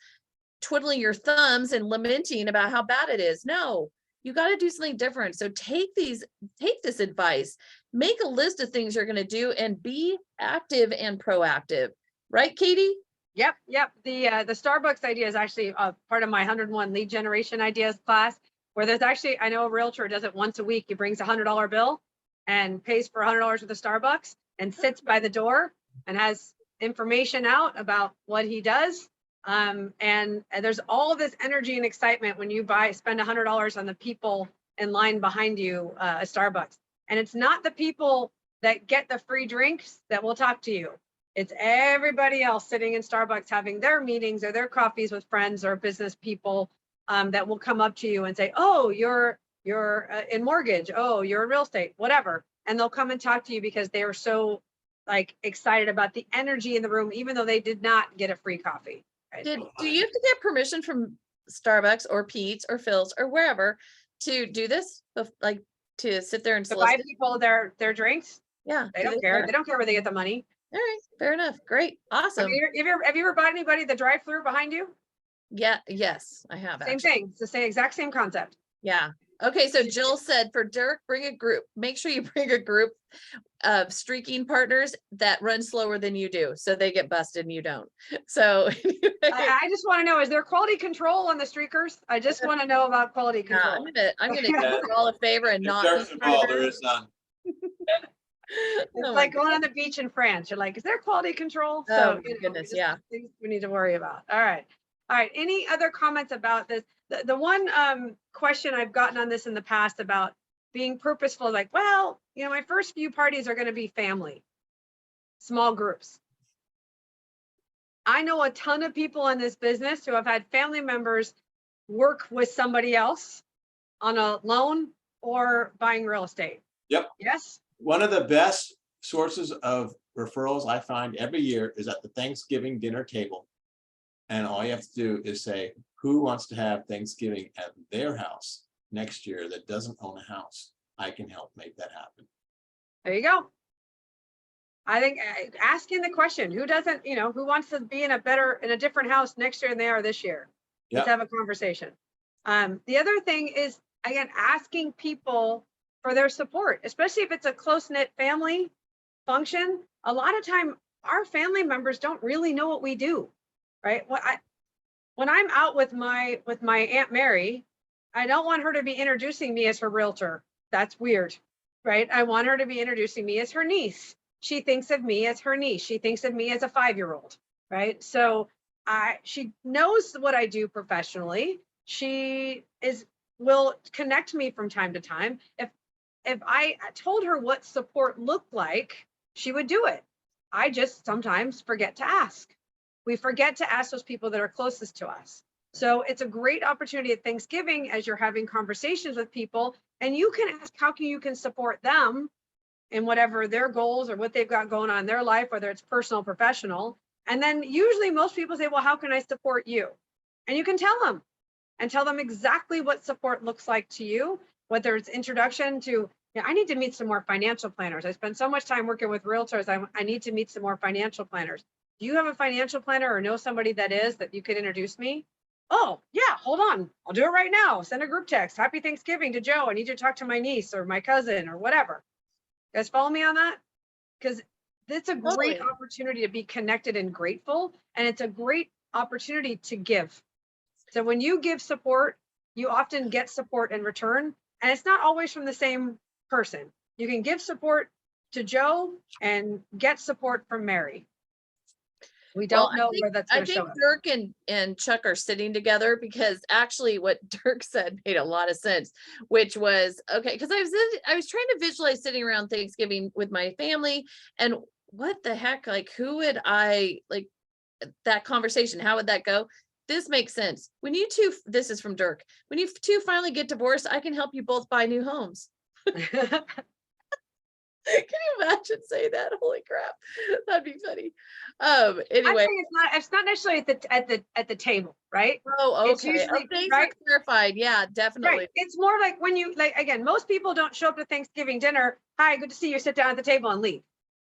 twiddling your thumbs and lamenting about how bad it is. No, you got to do something different. So take this advice, make a list of things you're going to do and be active and proactive. Right, Katey? Yep. The Starbucks idea is actually part of my 101 lead generation ideas class, where there's actually, I know a realtor does it once a week. He brings a $100 bill and pays for $100 worth of Starbucks and sits by the door and has information out about what he does. And there's all this energy and excitement when you spend $100 on the people in line behind you, a Starbucks. And it's not the people that get the free drinks that will talk to you. It's everybody else sitting in Starbucks having their meetings or their coffees with friends or business people that will come up to you and say, oh, you're in mortgage. Oh, you're in real estate, whatever. And they'll come and talk to you because they are so excited about the energy in the room, even though they did not get a free coffee. Right? Do you have to get permission from Starbucks or Pete's or Phil's or wherever to do this? Like to sit there and To buy solicit? people their drinks? Yeah. They don't care. They don't care where they get the money. All right, fair enough. Great. Awesome. Have you ever bought anybody the drive-through behind you? Yeah, yes, I have. Same actually. thing. It's the exact same concept. Yeah. Okay, so Jill said for Dirk, bring a group. Make sure you bring a group of streaking partners that run slower than you do, so they get busted and you don't. So I just want to know, is there quality control on the streakers? I just want to know about quality yeah, control. I'm gonna do you all a favor and not. First of all, there is none. It's Oh my like going on the beach in France. You're like, is there quality control? Oh, my goodness, yeah. Things we need to worry about. All right. Any other comments about this? The one question I've gotten on this in the past about being purposeful, like, well, my first few parties are going to be family, small groups. I know a ton of people in this business who have had family members work with somebody else on a loan or buying real estate. Yep. Yes. One of the best sources of referrals I find every year is at the Thanksgiving dinner table. And all you have to do is say, who wants to have Thanksgiving at their house next year that doesn't own a house? I can help make that happen. There you go. I think asking the question, who doesn't, who wants to be in a different house next year than they are this year? Let's have a conversation. The other thing is, again, asking people for their support, especially if it's a close-knit family function. A lot of time, our family members don't really know what we do, right? When I'm out with my Aunt Mary, I don't want her to be introducing me as her realtor. That's weird, right? I want her to be introducing me as her niece. She thinks of me as her niece. She thinks of me as a 5-year-old, right? So she knows what I do professionally. She will connect me from time to time. If I told her what support looked like, she would do it. I just sometimes forget to ask. We forget to ask those people that are closest to us. So it's a great opportunity at Thanksgiving as you're having conversations with people, and you can ask how you can support them in whatever their goals or what they've got going on in their life, whether it's personal or professional. And then usually most people say, well, how can I support you? And you can tell them exactly what support looks like to you, whether it's introduction to, I need to meet some more financial planners. I spend so much time working with realtors. I need to meet some more financial planners. Do you have a financial planner or know somebody that you could introduce me? Oh, yeah, hold on. I'll do it right now. Send a group text. Happy Thanksgiving to Joe. I need you to talk to my niece or my cousin or whatever. You guys follow me on that? Because it's a great opportunity to be connected and grateful. And it's a great opportunity to give. So when you give support, you often get support in return. And it's not always from the same person. You can give support to Joe and get support from Mary. We don't know where that's going to show up. I think Dirk and Chuck are sitting together because actually what Dirk said made a lot of sense, which was, okay, because I was trying to visualize sitting around Thanksgiving with my family and what the heck, like who would I, like that conversation, how would that go? This makes sense. When you two, this is from Dirk, when you two finally get divorced, I can help you both buy new homes. Can you imagine saying that? Holy crap. That'd be funny. I'm Anyway. saying it's not necessarily at the table, right? Oh, It's okay. usually, Thanks right? for clarifying. Yeah, definitely. Right. It's more like when you, like, again, most people don't show up to Thanksgiving dinner. Hi, good to see you. Sit down at the table and leave.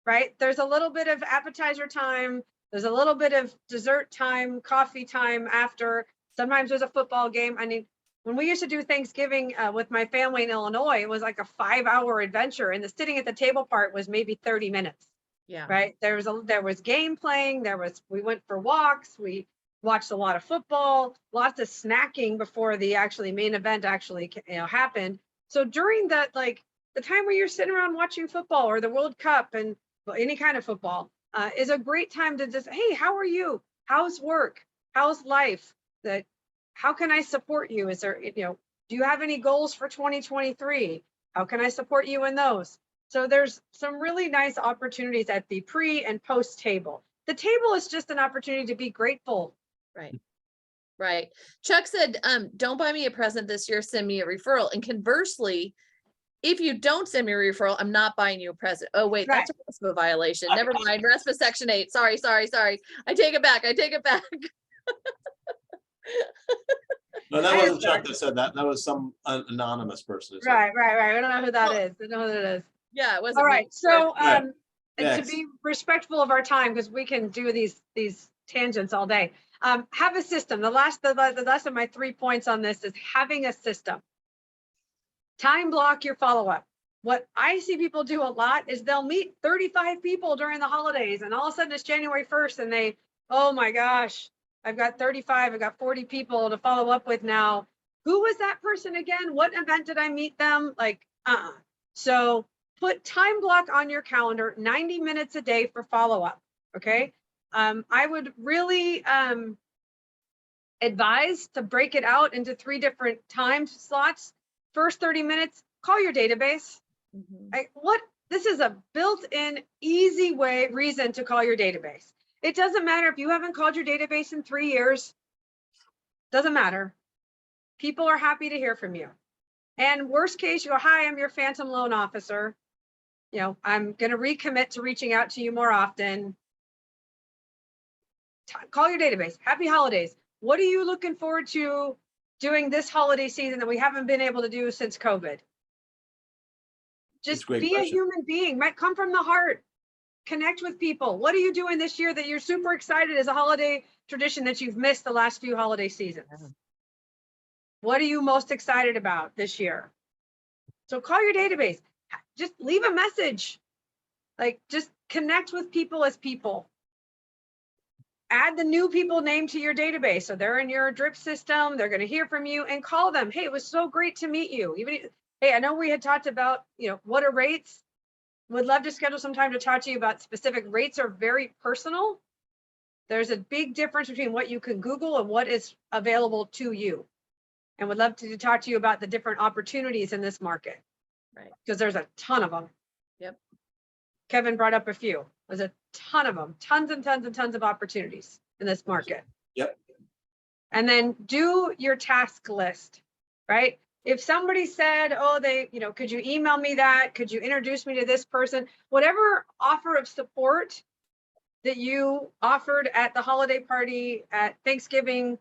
Right. There's a little bit of appetizer time. There's a little bit of dessert time, coffee time after. Sometimes there's a football game. I mean, when we used to do Thanksgiving with my family in Illinois, it was like a 5-hour adventure, and the sitting at the table part was maybe 30 minutes. Yeah. Right. There was game playing. We went for walks. We watched a lot of football, lots of snacking before the main event happened. So during that, like the time where you're sitting around watching football or the World Cup and any kind of football is a great time to just, hey, how are you? How's work? How's life? How can I support you? Is there, do you have any goals for 2023? How can I support you in those? So there's some really nice opportunities at the pre and post table. The table is just an opportunity to be grateful. Right. Right. Chuck said, don't buy me a present this year, send me a referral. And conversely, if you don't send me a referral, I'm not buying you a present. Oh, wait, Right. that's a RESPA violation. Never mind. RESPA Section 8. Sorry. I take it back. No, that wasn't Chuck that said that. That was some anonymous person. Who said Right. I don't know who that is. I don't know who that is. Yeah, it wasn't All me. right. So Right. and to be respectful of our time, because we can do these tangents all day. Have a system. The last of my 3 points on this is having a system. Time block your follow-up. What I see people do a lot is they'll meet 35 people during the holidays, and all of a sudden it's January 1st and they, oh my gosh, I've got 35, I've got 40 people to follow up with now. Who was that person again? What event did I meet them? Like, So put time block on your calendar, 90 minutes a day for follow-up, okay? I would really advise to break it out into 3 different time slots. First 30 minutes, call your database. This is a built-in easy reason to call your database. It doesn't matter if you haven't called your database in 3 years, doesn't matter. People are happy to hear from you. And worst case, you go, hi, I'm your phantom loan officer. I'm going to recommit to reaching out to you more often. Call your database. Happy holidays. What are you looking forward to doing this holiday season that we haven't been able to do since COVID? Just be a human being, might come from the heart. Connect with people. What are you doing this year that you're super excited as a holiday tradition that you've missed the last few holiday seasons? What are you most excited about this year? So call your database. Just leave a message. Like, just connect with people as people. Add the new people name to your database. So they're in your drip system. They're going to hear from you, and call them. Hey, it was so great to meet you. Hey, I know we had talked about, what are rates? Would love to schedule some time to talk to you about specific rates. Are very personal. There's a big difference between what you can Google and what is available to you. And would love to talk to you about the different opportunities in this market. Right. Because there's a ton of them. Yep. Kevin brought up a few. There's a ton of them, tons and tons and tons of opportunities in this market. Yep. And then do your task list, right? If somebody said, oh, could you email me that? Could you introduce me to this person? Whatever offer of support that you offered at the holiday party, at Thanksgiving,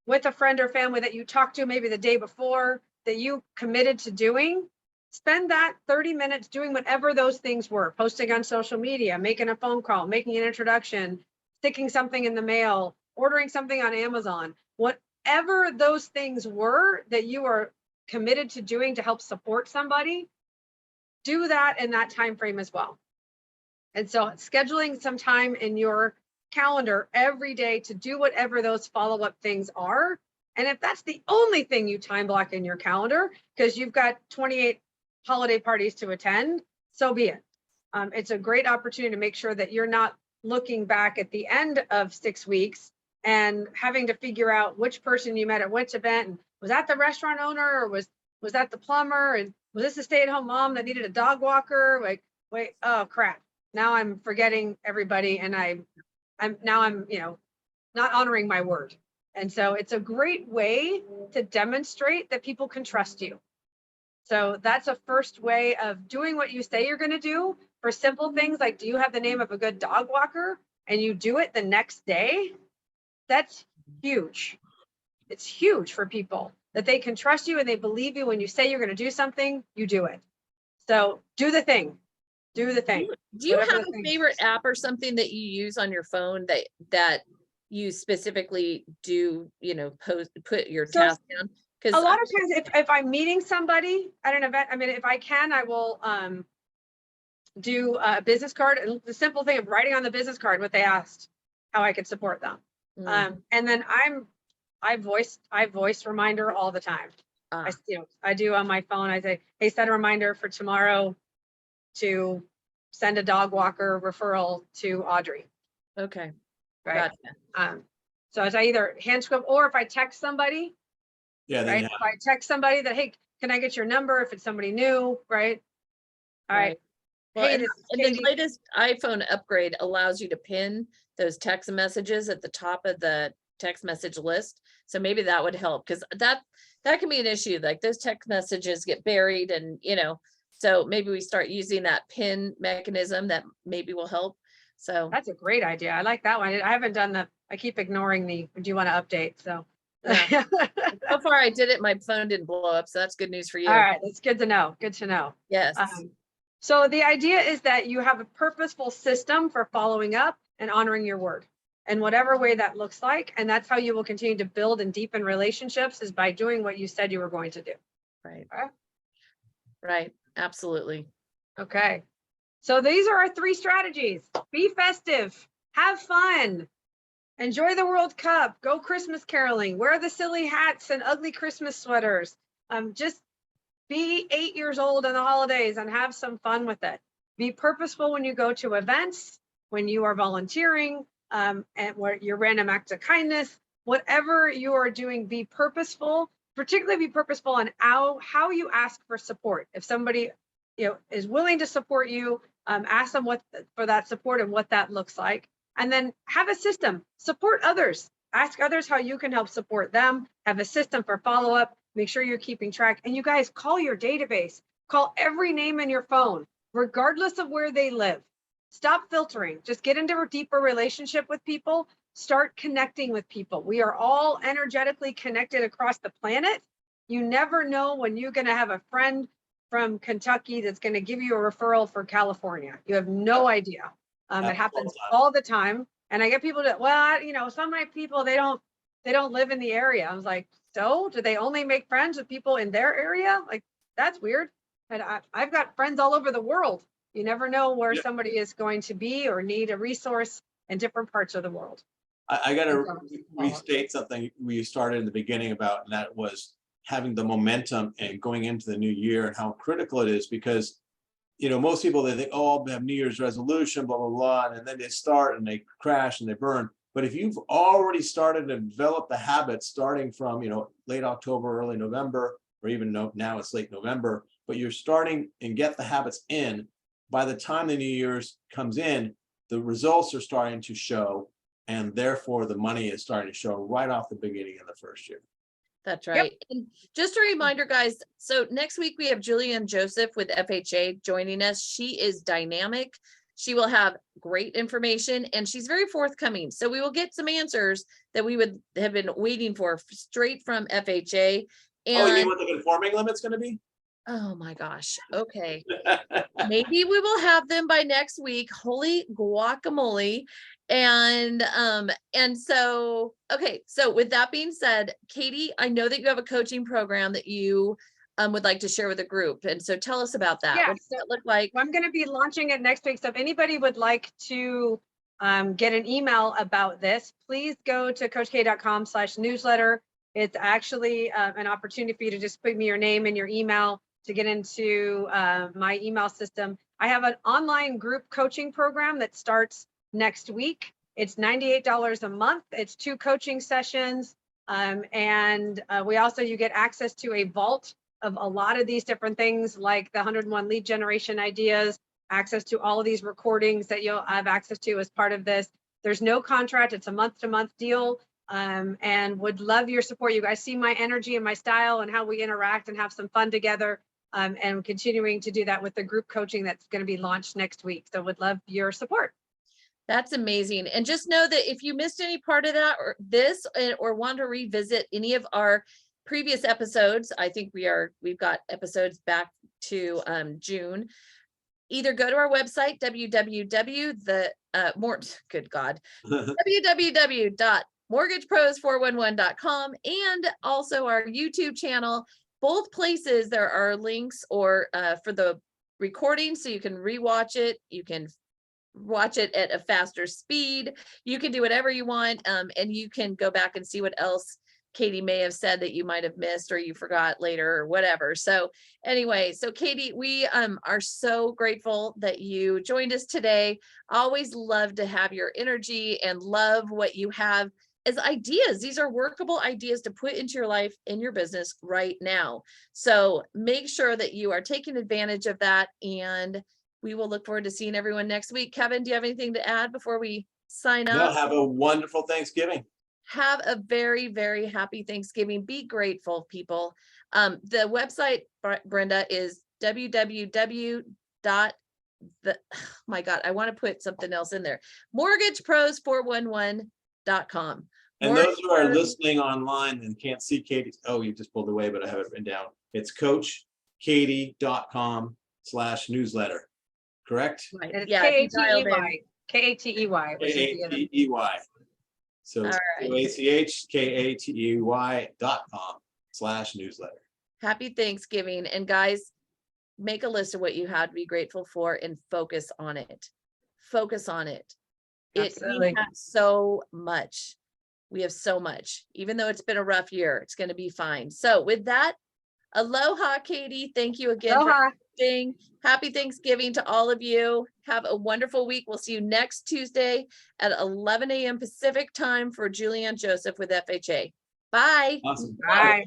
with a friend or family that you talked to maybe the day before, that you committed to doing, spend that 30 minutes doing whatever those things were: posting on social media, making a phone call, making an introduction, sticking something in the mail, ordering something on Amazon. Whatever those things were that you are committed to doing to help support somebody, do that in that time frame as well. And so scheduling some time in your calendar every day to do whatever those follow-up things are. And if that's the only thing you time block in your calendar, because you've got 28 holiday parties to attend, so be it. It's a great opportunity to make sure that you're not looking back at the end of 6 weeks and having to figure out which person you met at which event. And was that the restaurant owner, or was that the plumber? And was this a stay-at-home mom that needed a dog walker? Like, wait, oh crap. Now I'm forgetting everybody, and I'm not honoring my word. And so it's a great way to demonstrate that people can trust you. So that's a first way of doing what you say you're going to do for simple things like, do you have the name of a good dog walker? And you do it the next day. That's huge. It's huge for people that they can trust you and they believe you. When you say you're going to do something, you do it. So do the thing. Do the thing. Do you Whatever have the a thing favorite is. app or something that you use on your phone that you specifically do, put your So task down? a Because lot of times if I'm meeting somebody at an event, I mean, if I can, I will do a business card, and the simple thing of writing on the business card what they asked, how I could support them. And then I voice reminder all the time. I do on my phone. I say, hey, set a reminder for tomorrow to send a dog walker referral to Audrey. okay. Right. Gotcha. So it's I either hand script, or if I text somebody, Yeah, then right? If I text somebody that, hey, can I get your number if it's somebody new, right? All right. Well, Hey, and, this is and the Katey. latest iPhone upgrade allows you to pin those text messages at the top of the text message list. So maybe that would help, because that can be an issue. Like those text messages get buried, and so maybe we start using that pin mechanism that maybe will help. So That's a great idea. I like that one. I haven't done I keep ignoring do you want to update? So. yeah. So far I did it. My phone didn't blow up. So that's good news for you. All right. That's good to know. Good to know. Yes. So the idea is that you have a purposeful system for following up and honoring your word in whatever way that looks like. And that's how you will continue to build and deepen relationships, is by doing what you said you were going to do. Right. Okay. Right. Absolutely. Okay. So these are our 3 strategies. Be festive, have fun, enjoy the World Cup, go Christmas caroling, wear the silly hats and ugly Christmas sweaters. Just be 8 years old in the holidays and have some fun with it. Be purposeful when you go to events, when you are volunteering, and where your random acts of kindness, whatever you are doing, be purposeful. Particularly be purposeful on how you ask for support. If somebody is willing to support you, ask them for that support and what that looks like. And then have a system. Support others. Ask others how you can help support them. Have a system for follow-up. Make sure you're keeping track. And you guys, call your database. Call every name in your phone, regardless of where they live. Stop filtering. Just get into a deeper relationship with people. Start connecting with people. We are all energetically connected across the planet. You never know when you're going to have a friend from Kentucky that's going to give you a referral for California. You have no idea. It happens all the time. And I get people that, some of my people, they don't live in the area. I was like, so do they only make friends with people in their area? Like, that's weird. And I've got friends all over the world. You never know where somebody is going to be or need a resource in different parts of the world. I got to restate something we started in the beginning about, and that was having the momentum and going into the new year, and how critical it is, because most people, they think, oh, I'll have New Year's resolution, blah, blah, blah. And then they start and they crash and they burn. But if you've already started to develop the habits starting from, late October, early November, or even now it's late November, but you're starting and get the habits in, by the time the New Year's comes in, the results are starting to show. And therefore the money is starting to show right off the beginning of the first year. That's right. Yep. And just a reminder, guys, so next week we have Julianne Joseph with FHA joining us. She is dynamic. She will have great information, and she's very forthcoming. So we will get some answers that we would have been waiting for straight from FHA. And you mean what the conforming limit's going to be? Oh my gosh. Okay. Maybe we will have them by next week. Holy guacamole. And so, okay. So with that being said, Katey, I know that you have a coaching program that you would like to share with the group. And so tell us about that. Yeah, what does that look like? I'm going to be launching it next week. So if anybody would like to get an email about this, please go to coachkatey.com/newsletter. It's actually an opportunity for you to just put me your name and your email to get into my email system. I have an online group coaching program that starts next week. It's $98 a month. It's 2 coaching sessions. And you get access to a vault of a lot of these different things, like the 101 lead generation ideas, access to all of these recordings that you'll have access to as part of this. There's no contract. It's a month-to-month deal. And would love your support. You guys see my energy and my style and how we interact and have some fun together. and continuing to do that with the group coaching that's going to be launched next week. So would love your support. That's amazing. And just know that if you missed any part of that or this, or want to revisit any of our previous episodes, I think we've got episodes back to June. Either go to our website, www.mortgagepros411.com, and also our YouTube channel. Both places there are links or for the recording, so you can rewatch it. You can watch it at a faster speed. You can do whatever you want, and you can go back and see what else Katey may have said that you might have missed or you forgot later or whatever. So anyway, so Katey, we are so grateful that you joined us today. Always love to have your energy and love what you have as ideas. These are workable ideas to put into your life, in your business right now. So make sure that you are taking advantage of that, and we will look forward to seeing everyone next week. Kevin, do you have anything to add before we sign No, up? have a wonderful Thanksgiving. Have a very, very happy Thanksgiving. Be grateful, people. The website, Brenda, is my God, I want to put something else in there. mortgagepros411.com. And those who are listening online and can't see Katey, oh, you just pulled away, but I have it written down. It's coachkatey.com/newsletter. Correct? Right. And it's Yeah, if you dialed in. Katey. Katey. So All right. achkatey.com/newsletter. Happy Thanksgiving. And guys, make a list of what you had to be grateful for and focus on it. Focus on it. We Absolutely. have so much. We have so much. Even though it's been a rough year, it's going to be fine. So with that, aloha, Katey. Thank you again for everything. Happy Thanksgiving to all of you. Have a wonderful week. We'll see you next Tuesday at 11 a.m. Pacific time for Julianne Joseph with FHA. Bye. Awesome. Bye.